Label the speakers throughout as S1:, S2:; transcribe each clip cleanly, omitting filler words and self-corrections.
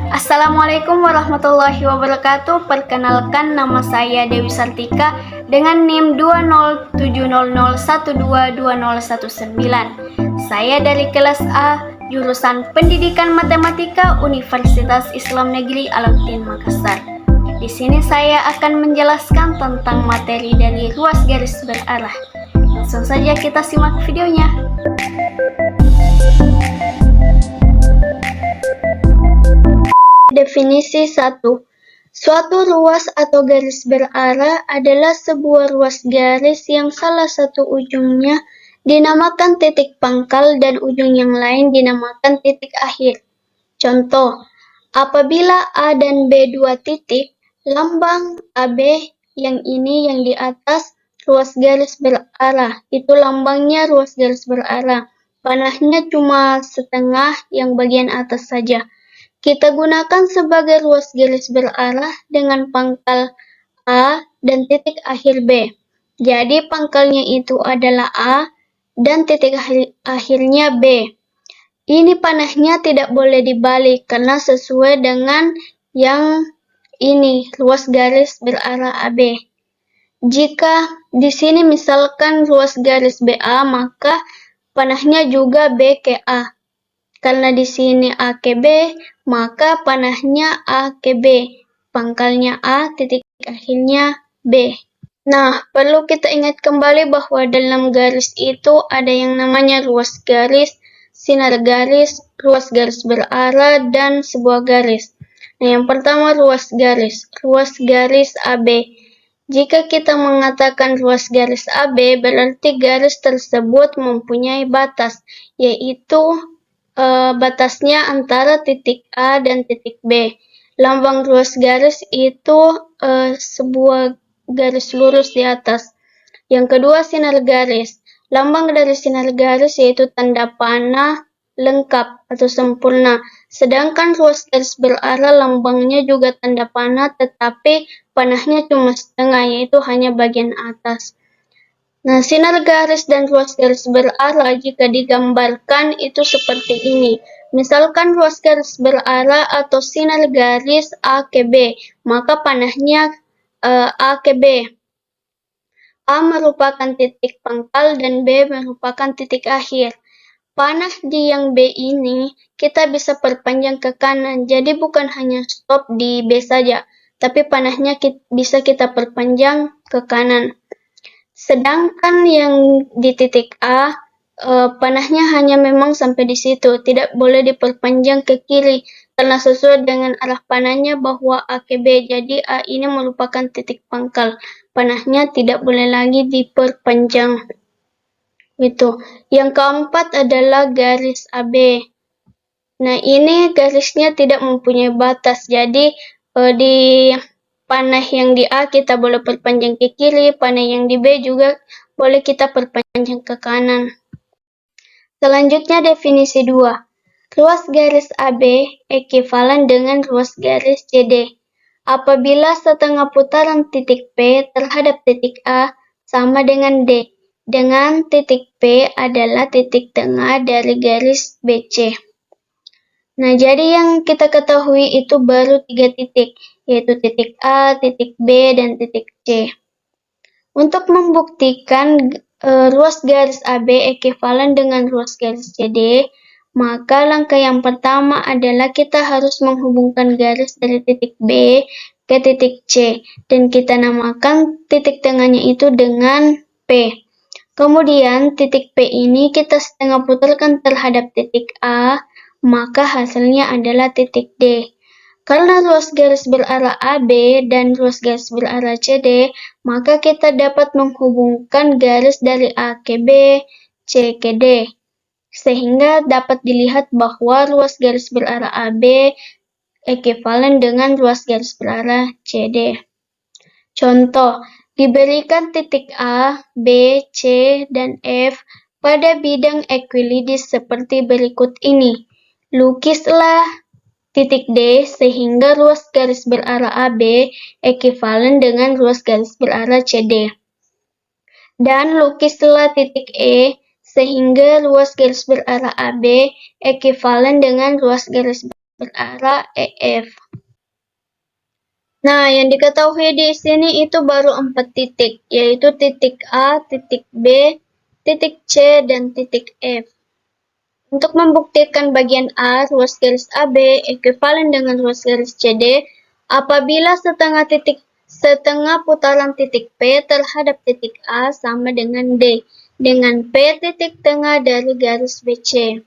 S1: Assalamualaikum warahmatullahi wabarakatuh. Perkenalkan, nama saya Dewi Sartika dengan NIM 20701222019. Saya dari kelas A, jurusan Pendidikan Matematika Universitas Islam Negeri Alauddin Makassar. Di sini saya akan menjelaskan tentang materi dari ruas garis berarah. Langsung saja kita simak videonya. Definisi 1. Suatu ruas atau garis berarah adalah sebuah ruas garis yang salah satu ujungnya dinamakan titik pangkal dan ujung yang lain dinamakan titik akhir. Contoh, apabila A dan B dua titik, lambang AB yang di atas ruas garis berarah, itu lambangnya ruas garis berarah. Panahnya cuma setengah yang bagian atas saja. Kita gunakan sebagai ruas garis berarah dengan pangkal A dan titik akhir B. Jadi pangkalnya itu adalah A dan titik akhirnya B. Ini panahnya tidak boleh dibalik karena sesuai dengan yang ini, ruas garis berarah AB. Jika di sini misalkan ruas garis BA, maka panahnya juga B ke A. Karena di sini A ke B, maka panahnya A ke B. Pangkalnya A, titik akhirnya B. Nah, perlu kita ingat kembali bahwa dalam garis itu ada yang namanya ruas garis, sinar garis, ruas garis berarah, dan sebuah garis. Nah, yang pertama ruas garis AB. Jika kita mengatakan ruas garis AB, berarti garis tersebut mempunyai batas, yaitu batasnya antara titik A dan titik B. Lambang ruas garis itu sebuah garis lurus di atas. Yang kedua, sinar garis. Lambang dari sinar garis yaitu tanda panah lengkap atau sempurna. Sedangkan ruas garis berarah lambangnya juga tanda panah, tetapi panahnya cuma setengah, yaitu hanya bagian atas. Nah, sinar garis dan ruas garis berarah jika digambarkan itu seperti ini. Misalkan ruas garis berarah atau sinar garis A ke B, maka panahnya A ke B. A merupakan titik pangkal dan B merupakan titik akhir. Panah di yang B ini kita bisa perpanjang ke kanan, jadi bukan hanya stop di B saja, tapi panahnya bisa kita perpanjang ke kanan. Sedangkan yang di titik A, panahnya hanya memang sampai di situ, tidak boleh diperpanjang ke kiri, karena sesuai dengan arah panahnya bahwa A ke B, jadi A ini merupakan titik pangkal, panahnya tidak boleh lagi diperpanjang. Itu. Yang keempat adalah garis AB. Nah, ini garisnya tidak mempunyai batas, jadi di panah yang di A kita boleh perpanjang ke kiri, panah yang di B juga boleh kita perpanjang ke kanan. Selanjutnya definisi 2. Ruas garis AB ekivalen dengan ruas garis CD. Apabila setengah putaran titik P terhadap titik A sama dengan D, dengan titik P adalah titik tengah dari garis BC. Nah, jadi yang kita ketahui itu baru 3 titik, yaitu titik A, titik B, dan titik C. Untuk membuktikan ruas garis AB ekivalen dengan ruas garis CD, maka langkah yang pertama adalah kita harus menghubungkan garis dari titik B ke titik C, dan kita namakan titik tengahnya itu dengan P. Kemudian titik P ini kita setengah putarkan terhadap titik A, maka hasilnya adalah titik D. Karena ruas garis berarah AB dan ruas garis berarah CD, maka kita dapat menghubungkan garis dari A ke B, C ke D. Sehingga dapat dilihat bahwa ruas garis berarah AB ekivalen dengan ruas garis berarah CD. Contoh, diberikan titik A, B, C, dan F pada bidang Euclides seperti berikut ini. Lukislah titik D sehingga ruas garis berarah AB ekivalen dengan ruas garis berarah CD. Dan lukislah titik E sehingga ruas garis berarah AB ekivalen dengan ruas garis berarah EF. Nah, yang diketahui di sini itu baru 4 titik, yaitu titik A, titik B, titik C, dan titik F. Untuk membuktikan bagian A, ruas garis AB ekuivalen dengan ruas garis CD apabila setengah putaran titik P terhadap titik A sama dengan D, dengan P titik tengah dari garis BC.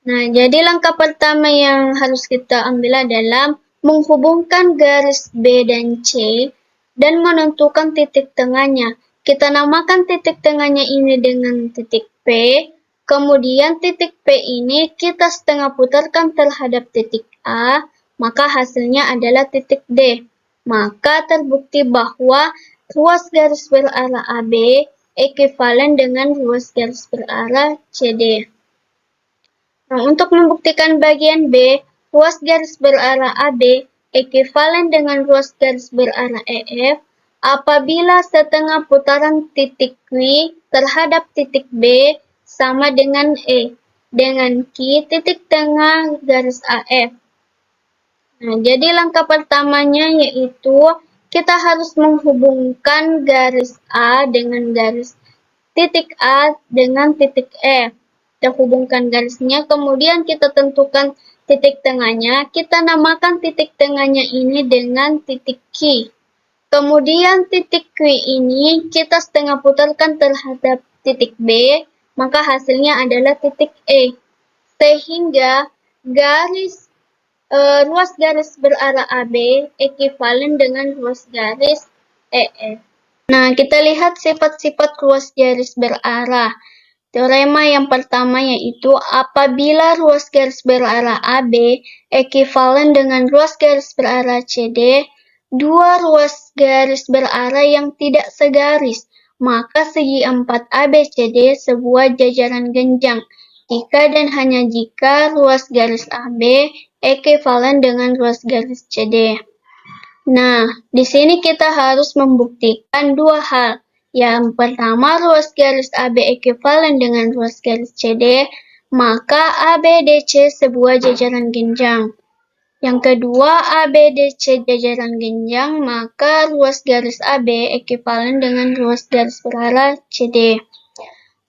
S1: Nah, jadi langkah pertama yang harus kita ambil adalah menghubungkan garis B dan C dan menentukan titik tengahnya. Kita namakan titik tengahnya ini dengan titik P, kemudian titik P ini kita setengah putarkan terhadap titik A, maka hasilnya adalah titik D. Maka terbukti bahwa ruas garis berarah AB ekuivalen dengan ruas garis berarah CD. Nah, untuk membuktikan bagian B, ruas garis berarah AB ekuivalen dengan ruas garis berarah EF apabila setengah putaran titik Q terhadap titik B sama dengan E, dengan Q titik tengah garis AF. Nah, jadi langkah pertamanya yaitu kita harus menghubungkan garis A dengan garis titik A dengan titik F. Kita hubungkan garisnya, kemudian kita tentukan titik tengahnya. Kita namakan titik tengahnya ini dengan titik Q. Kemudian titik Q ini kita setengah putarkan terhadap titik B, maka hasilnya adalah titik E. Sehingga ruas garis berarah AB ekuivalen dengan ruas garis EF. Nah, kita lihat sifat-sifat ruas garis berarah. Teorema yang pertama yaitu apabila ruas garis berarah AB ekuivalen dengan ruas garis berarah CD, dua ruas garis berarah yang tidak segaris, maka segi 4 ABCD sebuah jajaran genjang. Jika dan hanya jika ruas garis AB ekuivalen dengan ruas garis CD. Nah, di sini kita harus membuktikan dua hal. Yang pertama, ruas garis AB ekuivalen dengan ruas garis CD, maka ABDC sebuah jajaran genjang. Yang kedua, ABDC jajaran genjang, maka ruas garis AB ekuivalen dengan ruas garis berarah CD.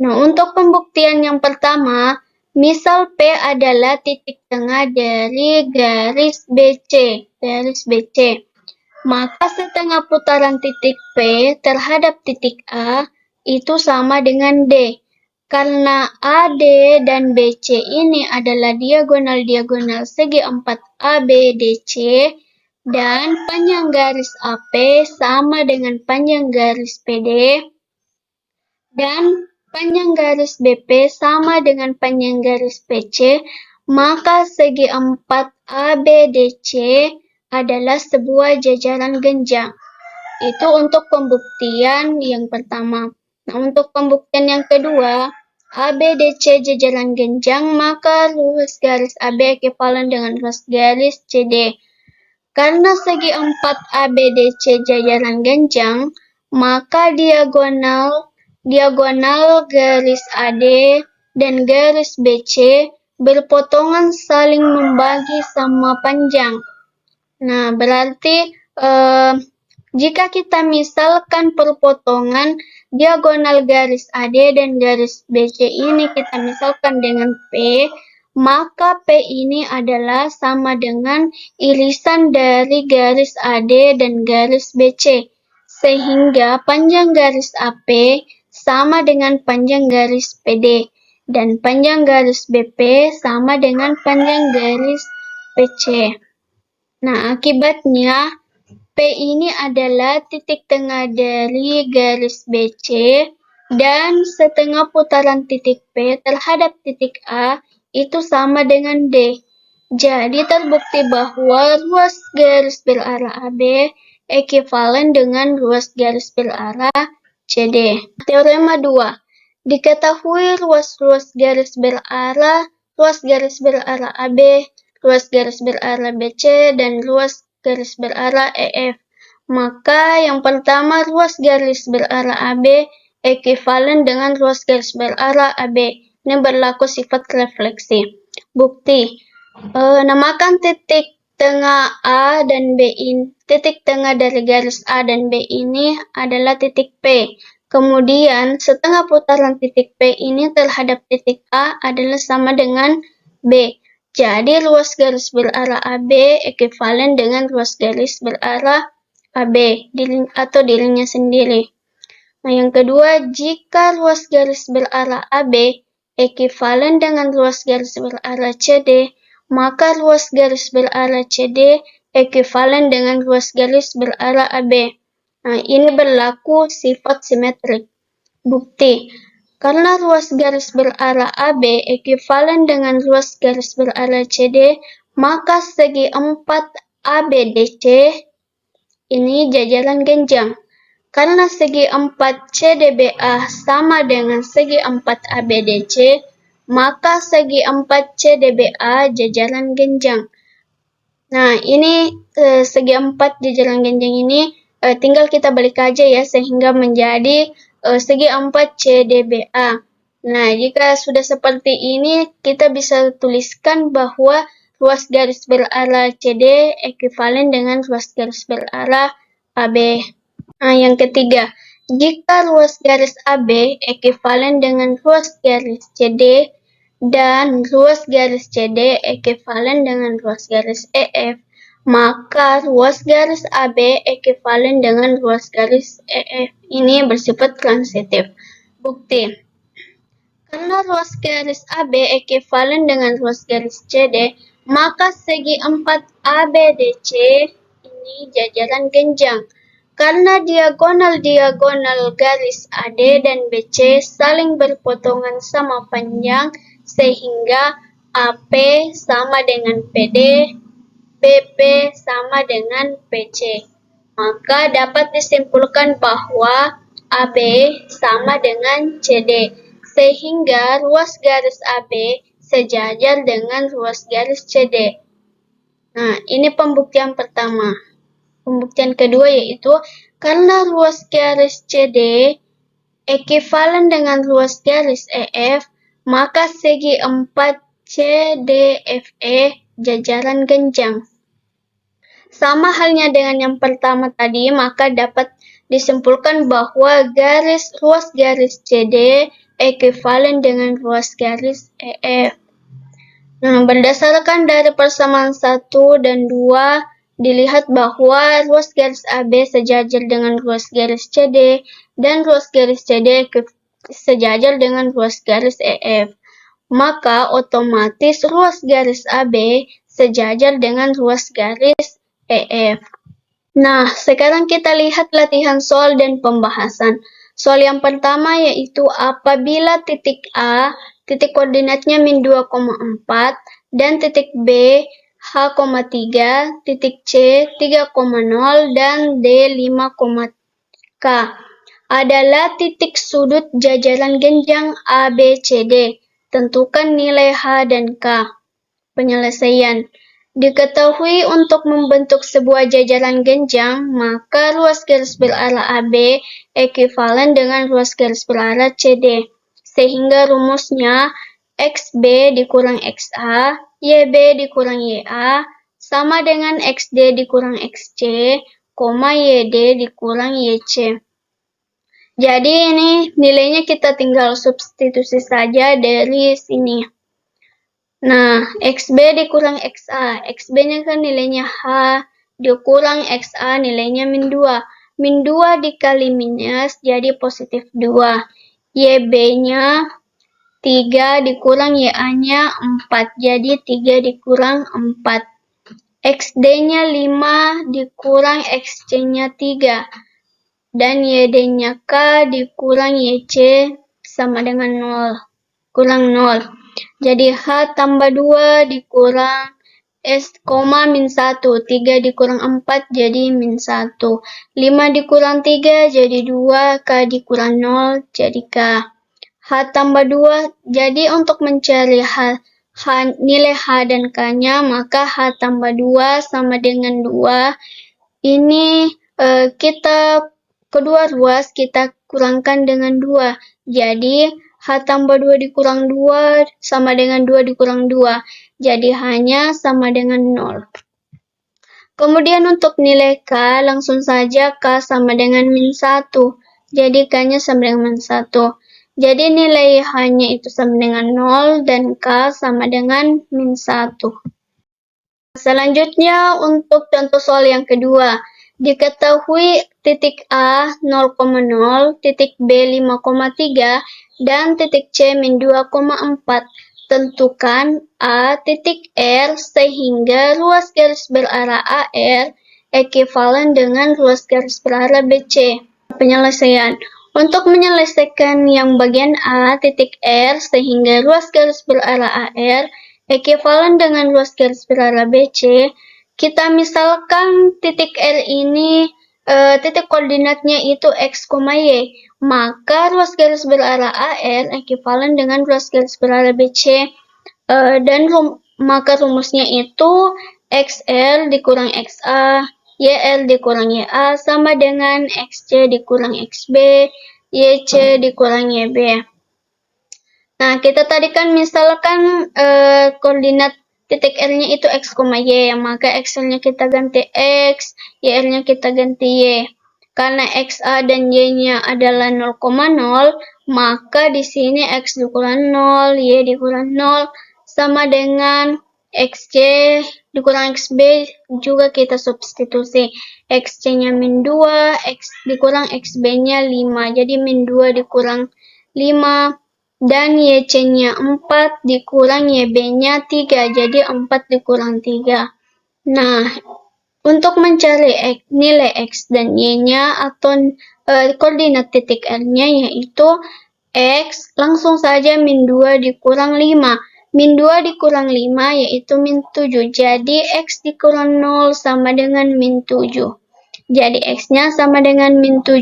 S1: Nah, untuk pembuktian yang pertama, misal P adalah titik tengah dari garis BC. Maka setengah putaran titik P terhadap titik A itu sama dengan D. Karena AD dan BC ini adalah diagonal-diagonal segi 4 ABDC dan panjang garis AP sama dengan panjang garis PD dan panjang garis BP sama dengan panjang garis PC, maka segi 4 ABDC adalah sebuah jajaran genjang. Itu untuk pembuktian yang pertama. Nah, untuk pembuktian yang kedua, ABDC jajaran genjang, maka ruas garis AB ekuivalen dengan ruas garis CD. Karena segi 4 ABDC jajaran genjang, maka diagonal garis AD dan garis BC berpotongan saling membagi sama panjang. Nah, berarti jika kita misalkan perpotongan diagonal garis AD dan garis BC ini kita misalkan dengan P, maka P ini adalah sama dengan irisan dari garis AD dan garis BC. Sehingga panjang garis AP sama dengan panjang garis PD. Dan panjang garis BP sama dengan panjang garis PC. Nah, akibatnya P ini adalah titik tengah dari garis BC dan setengah putaran titik P terhadap titik A itu sama dengan D. Jadi terbukti bahwa ruas garis berarah AB ekuivalen dengan ruas garis berarah CD. Teorema 2. Diketahui ruas garis berarah AB, ruas garis berarah BC, dan ruas garis berarah EF. Maka yang pertama, ruas garis berarah AB ekuivalen dengan ruas garis berarah AB. Ini berlaku sifat refleksi. Bukti, Namakan titik tengah A dan B ini, titik tengah dari garis A dan B ini adalah titik P. Kemudian setengah putaran titik P ini terhadap titik A adalah sama dengan B. Jadi ruas garis berarah AB ekuivalen dengan ruas garis berarah AB atau dirinya sendiri. Nah, yang kedua, jika ruas garis berarah AB ekuivalen dengan ruas garis berarah CD, maka ruas garis berarah CD ekuivalen dengan ruas garis berarah AB. Nah, ini berlaku sifat simetrik. Bukti, karena ruas garis berarah AB ekuivalen dengan ruas garis berarah CD, maka segi 4 ABDC ini jajaran genjang. Karena segi 4 CDBA sama dengan segi 4 ABDC, maka segi 4 CDBA jajaran genjang. Nah, ini segi 4 jajaran genjang ini tinggal kita balik aja ya, sehingga menjadi segi 4 CDBA. Nah, jika sudah seperti ini, kita bisa tuliskan bahwa ruas garis berarah CD ekuivalen dengan ruas garis berarah AB. Nah, yang ketiga, jika ruas garis AB ekuivalen dengan ruas garis CD dan ruas garis CD ekuivalen dengan ruas garis EF, maka ruas garis AB ekuivalen dengan ruas garis EF ini bersifat transitif. Bukti, karena ruas garis AB ekuivalen dengan ruas garis CD, maka segi 4 ABDC ini jajaran genjang. Karena diagonal-diagonal garis AD dan BC saling berpotongan sama panjang, sehingga AP sama dengan PD, BP sama dengan PC. Maka dapat disimpulkan bahwa AB sama dengan CD, sehingga ruas garis AB sejajar dengan ruas garis CD. Nah, ini pembuktian pertama. Pembuktian kedua yaitu, karena ruas garis CD ekuivalen dengan ruas garis EF, maka segi 4 CDFE jajaran genjang. Sama halnya dengan yang pertama tadi, maka dapat disimpulkan bahwa ruas garis CD ekuivalen dengan ruas garis EF. Nah, berdasarkan dari persamaan 1 dan 2, dilihat bahwa ruas garis AB sejajar dengan ruas garis CD dan ruas garis CD sejajar dengan ruas garis EF. Maka otomatis ruas garis AB sejajar dengan ruas garis EF. Nah, sekarang kita lihat latihan soal dan pembahasan. Soal yang pertama yaitu apabila titik A, titik koordinatnya min 2,4, dan titik B, H,3, titik C, 3,0, dan D, 5,K adalah titik sudut jajaran genjang ABCD. Tentukan nilai H dan K. Penyelesaian. Diketahui untuk membentuk sebuah jajaran genjang, maka ruas garis berarah AB ekuivalen dengan ruas garis berarah CD. Sehingga rumusnya XB dikurang XA, YB dikurang YA, sama dengan XD dikurang XC, YD dikurang YC. Jadi ini nilainya kita tinggal substitusi saja dari sini. Nah, XB dikurang XA. XB-nya kan nilainya H, dikurang XA nilainya min 2. Min 2 dikali minus jadi positif 2. YB-nya 3 dikurang YA-nya 4. Jadi 3 dikurang 4. XD-nya 5 dikurang XC-nya 3. Dan YD-nya K dikurang YC sama dengan 0. Kurang 0. Jadi H tambah 2 dikurang S, min 1. 3 dikurang 4 jadi min 1. 5 dikurang 3 jadi 2. K dikurang 0 jadi K. H tambah 2. Jadi untuk mencari nilai H dan K-nya, maka H tambah 2 sama dengan 2. Ini kedua ruas kita kurangkan dengan 2. Jadi H tambah 2 dikurang 2 sama dengan 2 dikurang 2. Jadi hanya sama dengan 0. Kemudian untuk nilai K, langsung saja K sama dengan min 1. Jadi K-nya sama dengan min 1. Jadi nilai H-nya itu sama dengan 0 dan K sama dengan min 1. Selanjutnya untuk contoh soal yang kedua. Diketahui titik A 0,0, titik B 5,3, dan titik C min 2,4. Tentukan A titik R sehingga ruas garis berarah AR ekivalen dengan ruas garis berarah BC. Penyelesaian. Untuk menyelesaikan yang bagian A titik R sehingga ruas garis berarah AR ekivalen dengan ruas garis berarah BC, kita misalkan titik R ini titik koordinatnya itu X, Y, maka ruas garis berarah AR ekivalen dengan ruas garis berarah BC, dan maka rumusnya itu XL dikurang XA, YL dikurang YA sama dengan XC dikurang XB, YC dikurang YB. Nah, kita tadi kan misalkan koordinat titik R-nya itu X, Y, maka XL-nya kita ganti X, YL-nya kita ganti Y. Karena XA dan Y-nya adalah 0,0, maka di sini X dikurang 0, Y dikurang 0, sama dengan XC dikurang XB juga kita substitusi. XC-nya min 2, X dikurang XB-nya 5, jadi min 2 dikurang 5. Dan YC-nya 4 dikurang YB-nya 3, jadi 4 dikurang 3. Nah, untuk mencari nilai X dan Y-nya atau koordinat titik R-nya yaitu X, langsung saja min 2 dikurang 5. Min 2 dikurang 5 yaitu min 7, jadi X dikurang 0 sama dengan min 7. Jadi X-nya sama dengan min 7.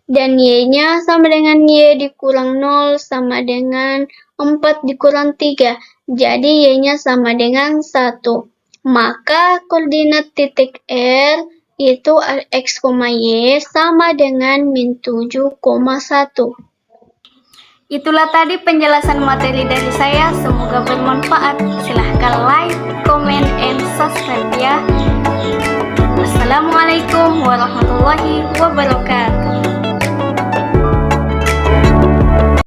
S1: Dan Y-nya sama dengan Y dikurang 0 sama dengan 4 dikurang 3. Jadi Y-nya sama dengan 1. Maka koordinat titik R itu X, Y sama dengan min 7,1. Itulah tadi penjelasan materi dari saya. Semoga bermanfaat. Silahkan like,